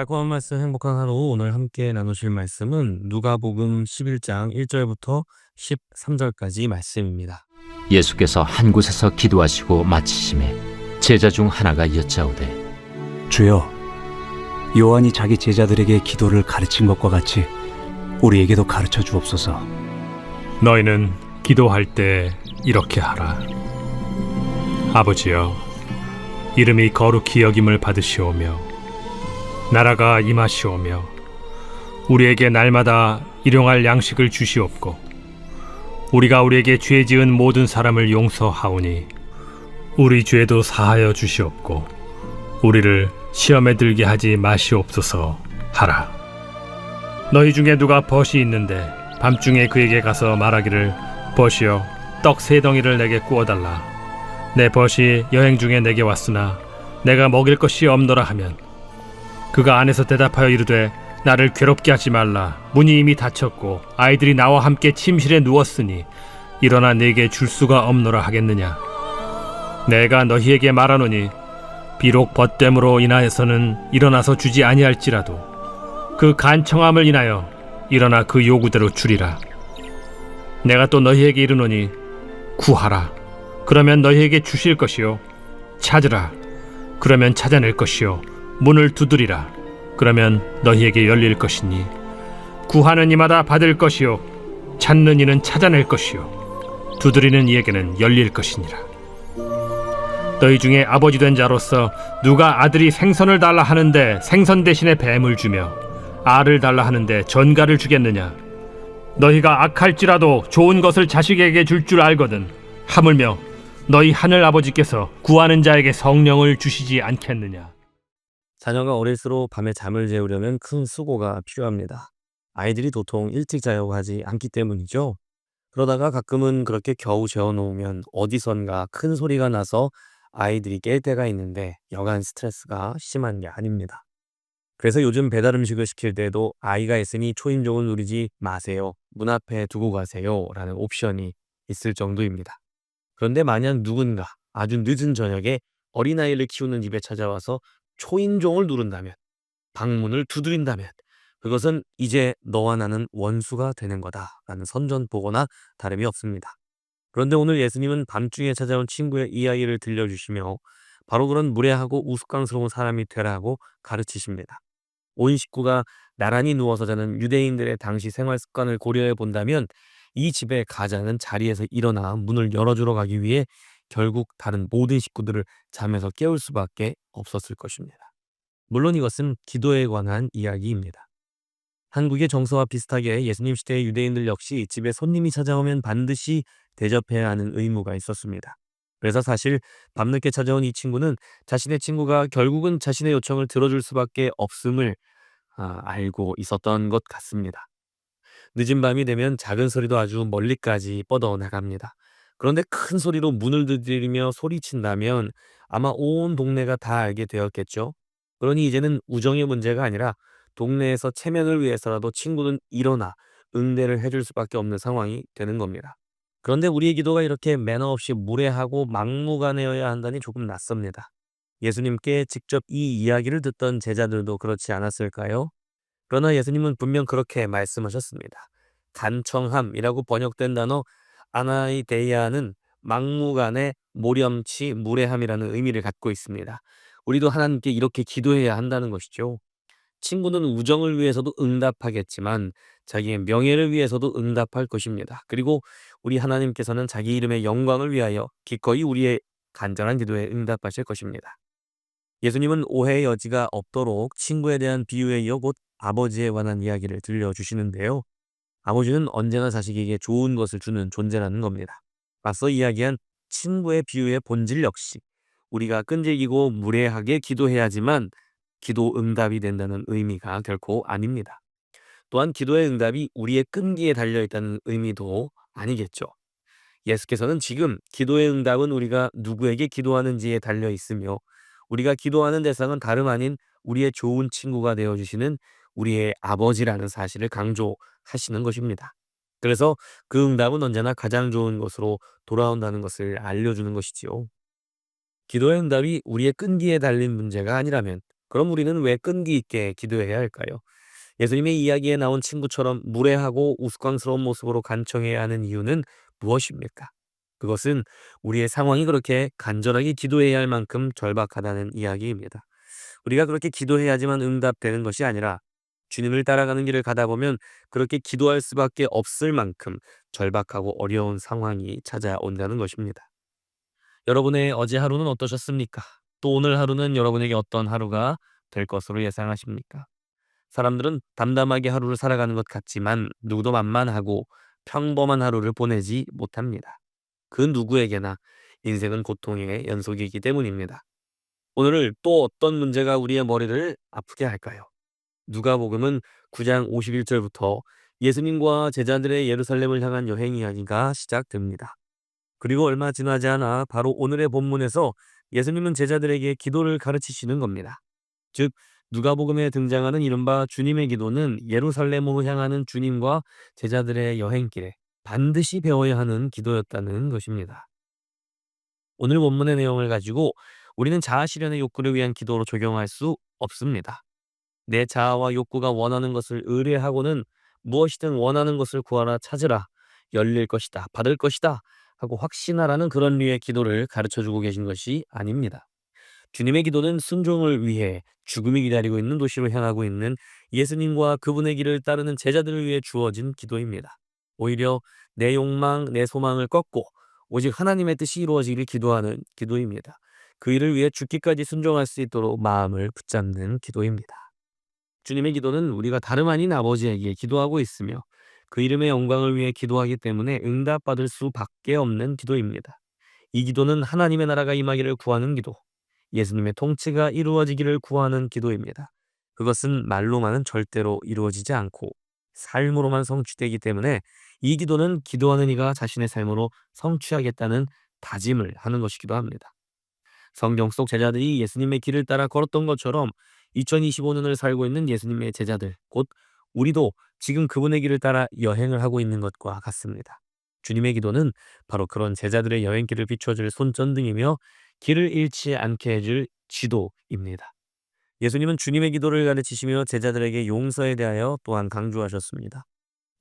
달콤한 말씀 행복한 하루 오늘 함께 나누실 말씀은 누가복음 11장 1절부터 13절까지 말씀입니다. 예수께서 한 곳에서 기도하시고 마치심에 제자 중 하나가 여짜오되 주여, 요한이 자기 제자들에게 기도를 가르친 것과 같이 우리에게도 가르쳐 주옵소서. 너희는 기도할 때 이렇게 하라. 아버지여, 이름이 거룩히 여김을 받으시오며 나라가 임하시오며 우리에게 날마다 일용할 양식을 주시옵고 우리가 우리에게 죄 지은 모든 사람을 용서하오니 우리 죄도 사하여 주시옵고 우리를 시험에 들게 하지 마시옵소서 하라. 너희 중에 누가 벗이 있는데 밤중에 그에게 가서 말하기를 벗이여 떡 3덩이를 내게 구워달라. 내 벗이 여행 중에 내게 왔으나 내가 먹일 것이 없노라 하면 그가 안에서 대답하여 이르되 나를 괴롭게 하지 말라. 문이 이미 닫혔고 아이들이 나와 함께 침실에 누웠으니 일어나 네게 줄 수가 없노라 하겠느냐. 내가 너희에게 말하노니 비록 벗됨으로 인하여서는 일어나서 주지 아니할지라도 그 간청함을 인하여 일어나 그 요구대로 주리라. 내가 또 너희에게 이르노니 구하라. 그러면 너희에게 주실 것이요, 찾으라. 그러면 찾아낼 것이요, 문을 두드리라. 그러면 너희에게 열릴 것이니 구하는 이마다 받을 것이요, 찾는 이는 찾아낼 것이요, 두드리는 이에게는 열릴 것이니라. 너희 중에 아버지 된 자로서 누가 아들이 생선을 달라 하는데 생선 대신에 뱀을 주며 알을 달라 하는데 전갈을 주겠느냐. 너희가 악할지라도 좋은 것을 자식에게 줄 줄 알거든 하물며 너희 하늘 아버지께서 구하는 자에게 성령을 주시지 않겠느냐. 자녀가 어릴수록 밤에 잠을 재우려면 큰 수고가 필요합니다. 아이들이 도통 일찍 자려고 하지 않기 때문이죠. 그러다가 가끔은 그렇게 겨우 재워놓으면 어디선가 큰 소리가 나서 아이들이 깰 때가 있는데 여간 스트레스가 심한 게 아닙니다. 그래서 요즘 배달 음식을 시킬 때도 아이가 있으니 초인종을 누르지 마세요, 문 앞에 두고 가세요 라는 옵션이 있을 정도입니다. 그런데 만약 누군가 아주 늦은 저녁에 어린아이를 키우는 집에 찾아와서 초인종을 누른다면, 방문을 두드린다면 그것은 이제 너와 나는 원수가 되는 거다라는 선전포고나 다름이 없습니다. 그런데 오늘 예수님은 밤중에 찾아온 친구의 이야기를 들려주시며 바로 그런 무례하고 우스꽝스러운 사람이 되라고 가르치십니다. 온 식구가 나란히 누워서 자는 유대인들의 당시 생활 습관을 고려해 본다면 이 집의 가장은 자리에서 일어나 문을 열어주러 가기 위해 결국 다른 모든 식구들을 잠에서 깨울 수밖에 없었을 것입니다. 물론 이것은 기도에 관한 이야기입니다. 한국의 정서와 비슷하게 예수님 시대의 유대인들 역시 집에 손님이 찾아오면 반드시 대접해야 하는 의무가 있었습니다. 그래서 사실 밤늦게 찾아온 이 친구는 자신의 친구가 결국은 자신의 요청을 들어줄 수밖에 없음을 알고 있었던 것 같습니다. 늦은 밤이 되면 작은 소리도 아주 멀리까지 뻗어나갑니다. 그런데 큰 소리로 문을 두드리며 소리친다면 아마 온 동네가 다 알게 되었겠죠. 그러니 이제는 우정의 문제가 아니라 동네에서 체면을 위해서라도 친구는 일어나 응대를 해줄 수밖에 없는 상황이 되는 겁니다. 그런데 우리의 기도가 이렇게 매너 없이 무례하고 막무가내여야 한다니 조금 낯섭니다. 예수님께 직접 이 이야기를 듣던 제자들도 그렇지 않았을까요? 그러나 예수님은 분명 그렇게 말씀하셨습니다. 간청함이라고 번역된 단어 아나이데이아는 막무가내, 모렴치, 무례함이라는 의미를 갖고 있습니다. 우리도 하나님께 이렇게 기도해야 한다는 것이죠. 친구는 우정을 위해서도 응답하겠지만 자기의 명예를 위해서도 응답할 것입니다. 그리고 우리 하나님께서는 자기 이름의 영광을 위하여 기꺼이 우리의 간절한 기도에 응답하실 것입니다. 예수님은 오해의 여지가 없도록 친구에 대한 비유에 이어 곧 아버지에 관한 이야기를 들려주시는데요. 아버지는 언제나 자식에게 좋은 것을 주는 존재라는 겁니다. 앞서 이야기한 친구의 비유의 본질 역시 우리가 끈질기고 무례하게 기도해야지만 기도 응답이 된다는 의미가 결코 아닙니다. 또한 기도의 응답이 우리의 끈기에 달려있다는 의미도 아니겠죠. 예수께서는 지금 기도의 응답은 우리가 누구에게 기도하는지에 달려있으며 우리가 기도하는 대상은 다름 아닌 우리의 좋은 친구가 되어주시는 우리의 아버지라는 사실을 강조하시는 것입니다. 그래서 그 응답은 언제나 가장 좋은 것으로 돌아온다는 것을 알려주는 것이지요. 기도의 응답이 우리의 끈기에 달린 문제가 아니라면 그럼 우리는 왜 끈기 있게 기도해야 할까요? 예수님의 이야기에 나온 친구처럼 무례하고 우스꽝스러운 모습으로 간청해야 하는 이유는 무엇입니까? 그것은 우리의 상황이 그렇게 간절하게 기도해야 할 만큼 절박하다는 이야기입니다. 우리가 그렇게 기도해야지만 응답되는 것이 아니라 주님을 따라가는 길을 가다 보면 그렇게 기도할 수밖에 없을 만큼 절박하고 어려운 상황이 찾아온다는 것입니다. 여러분의 어제 하루는 어떠셨습니까? 또 오늘 하루는 여러분에게 어떤 하루가 될 것으로 예상하십니까? 사람들은 담담하게 하루를 살아가는 것 같지만 누구도 만만하고 평범한 하루를 보내지 못합니다. 그 누구에게나 인생은 고통의 연속이기 때문입니다. 오늘 또 어떤 문제가 우리의 머리를 아프게 할까요? 누가복음은 9장 51절부터 예수님과 제자들의 예루살렘을 향한 여행 이야기가 시작됩니다. 그리고 얼마 지나지 않아 바로 오늘의 본문에서 예수님은 제자들에게 기도를 가르치시는 겁니다. 즉 누가복음에 등장하는 이른바 주님의 기도는 예루살렘으로 향하는 주님과 제자들의 여행길에 반드시 배워야 하는 기도였다는 것입니다. 오늘 본문의 내용을 가지고 우리는 자아 실현의 욕구를 위한 기도로 적용할 수 없습니다. 내 자아와 욕구가 원하는 것을 의뢰하고는 무엇이든 원하는 것을 구하라 찾으라 열릴 것이다 받을 것이다 하고 확신하라는 그런 류의 기도를 가르쳐주고 계신 것이 아닙니다. 주님의 기도는 순종을 위해 죽음이 기다리고 있는 도시로 향하고 있는 예수님과 그분의 길을 따르는 제자들을 위해 주어진 기도입니다. 오히려 내 욕망, 내 소망을 꺾고 오직 하나님의 뜻이 이루어지기를 기도하는 기도입니다. 그 일을 위해 죽기까지 순종할 수 있도록 마음을 붙잡는 기도입니다. 주님의 기도는 우리가 다름 아닌 아버지에게 기도하고 있으며 그 이름의 영광을 위해 기도하기 때문에 응답받을 수밖에 없는 기도입니다. 이 기도는 하나님의 나라가 임하기를 구하는 기도, 예수님의 통치가 이루어지기를 구하는 기도입니다. 그것은 말로만은 절대로 이루어지지 않고 삶으로만 성취되기 때문에 이 기도는 기도하는 이가 자신의 삶으로 성취하겠다는 다짐을 하는 것이기도 합니다. 성경 속 제자들이 예수님의 길을 따라 걸었던 것처럼 2025년을 살고 있는 예수님의 제자들, 곧 우리도 지금 그분의 길을 따라 여행을 하고 있는 것과 같습니다. 주님의 기도는 바로 그런 제자들의 여행길을 비춰줄 손전등이며 길을 잃지 않게 해줄 지도입니다. 예수님은 주님의 기도를 가르치시며 제자들에게 용서에 대하여 또한 강조하셨습니다.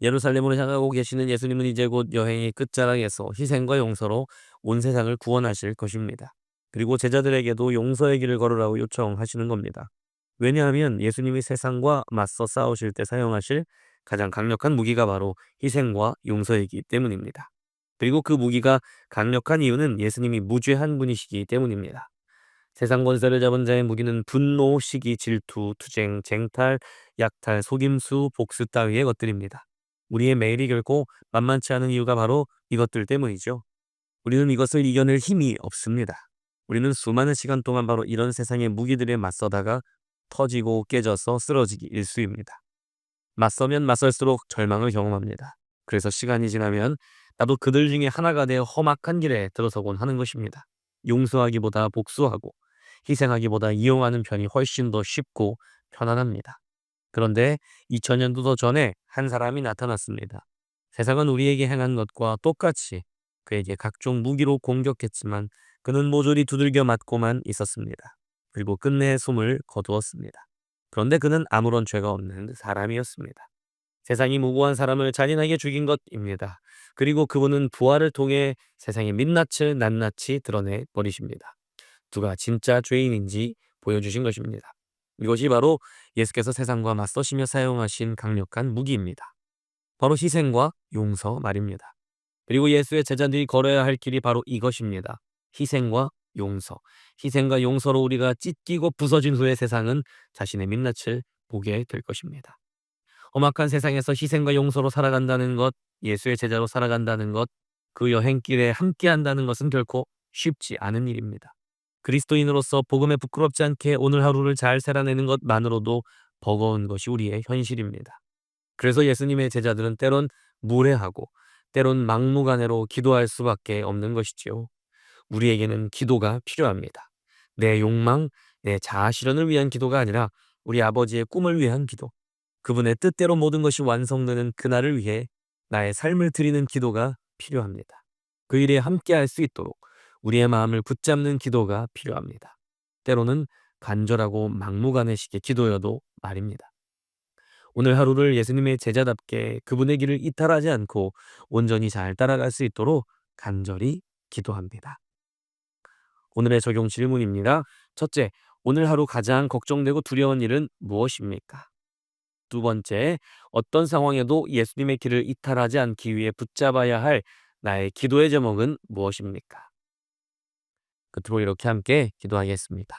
예루살렘으로 향하고 계시는 예수님은 이제 곧 여행의 끝자락에서 희생과 용서로 온 세상을 구원하실 것입니다. 그리고 제자들에게도 용서의 길을 걸으라고 요청하시는 겁니다. 왜냐하면 예수님이 세상과 맞서 싸우실 때 사용하실 가장 강력한 무기가 바로 희생과 용서이기 때문입니다. 그리고 그 무기가 강력한 이유는 예수님이 무죄한 분이시기 때문입니다. 세상 권세를 잡은 자의 무기는 분노, 시기, 질투, 투쟁, 쟁탈, 약탈, 속임수, 복수 따위의 것들입니다. 우리의 매일이 결코 만만치 않은 이유가 바로 이것들 때문이죠. 우리는 이것을 이겨낼 힘이 없습니다. 우리는 수많은 시간 동안 바로 이런 세상의 무기들에 맞서다가 터지고 깨져서 쓰러지기 일쑤입니다. 맞서면 맞설수록 절망을 경험합니다. 그래서 시간이 지나면 나도 그들 중에 하나가 되어 험악한 길에 들어서곤 하는 것입니다. 용서하기보다 복수하고 희생하기보다 이용하는 편이 훨씬 더 쉽고 편안합니다. 그런데 2000년도 더 전에 한 사람이 나타났습니다. 세상은 우리에게 행한 것과 똑같이 그에게 각종 무기로 공격했지만 그는 모조리 두들겨 맞고만 있었습니다. 그리고 끝내 숨을 거두었습니다. 그런데 그는 아무런 죄가 없는 사람이었습니다. 세상이 무고한 사람을 잔인하게 죽인 것입니다. 그리고 그분은 부활을 통해 세상의 민낯을 낱낱이 드러내 버리십니다. 누가 진짜 죄인인지 보여주신 것입니다. 이것이 바로 예수께서 세상과 맞서시며 사용하신 강력한 무기입니다. 바로 희생과 용서 말입니다. 그리고 예수의 제자들이 걸어야 할 길이 바로 이것입니다. 희생과 용서. 희생과 용서로 우리가 찢기고 부서진 후에 세상은 자신의 민낯을 보게 될 것입니다. 험악한 세상에서 희생과 용서로 살아간다는 것, 예수의 제자로 살아간다는 것, 그 여행길에 함께한다는 것은 결코 쉽지 않은 일입니다. 그리스도인으로서 복음에 부끄럽지 않게 오늘 하루를 잘 살아내는 것만으로도 버거운 것이 우리의 현실입니다. 그래서 예수님의 제자들은 때론 무례하고 때론 막무가내로 기도할 수밖에 없는 것이지요. 우리에게는 기도가 필요합니다. 내 욕망, 내 자아 실현을 위한 기도가 아니라 우리 아버지의 꿈을 위한 기도. 그분의 뜻대로 모든 것이 완성되는 그날을 위해 나의 삶을 드리는 기도가 필요합니다. 그 일에 함께할 수 있도록 우리의 마음을 붙잡는 기도가 필요합니다. 때로는 간절하고 막무가내식의 기도여도 말입니다. 오늘 하루를 예수님의 제자답게 그분의 길을 이탈하지 않고 온전히 잘 따라갈 수 있도록 간절히 기도합니다. 오늘의 적용 질문입니다. 첫째, 오늘 하루 가장 걱정되고 두려운 일은 무엇입니까? 두 번째, 어떤 상황에도 예수님의 길을 이탈하지 않기 위해 붙잡아야 할 나의 기도의 제목은 무엇입니까? 끝으로 이렇게 함께 기도하겠습니다.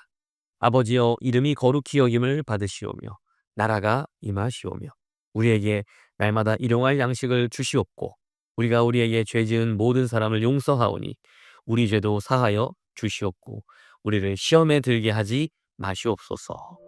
아버지여, 이름이 거룩히 여김을 받으시오며 나라가 임하시오며 우리에게 날마다 일용할 양식을 주시옵고 우리가 우리에게 죄 지은 모든 사람을 용서하오니 우리 죄도 사하여 주시옵고 우리를 시험에 들게 하지 마시옵소서.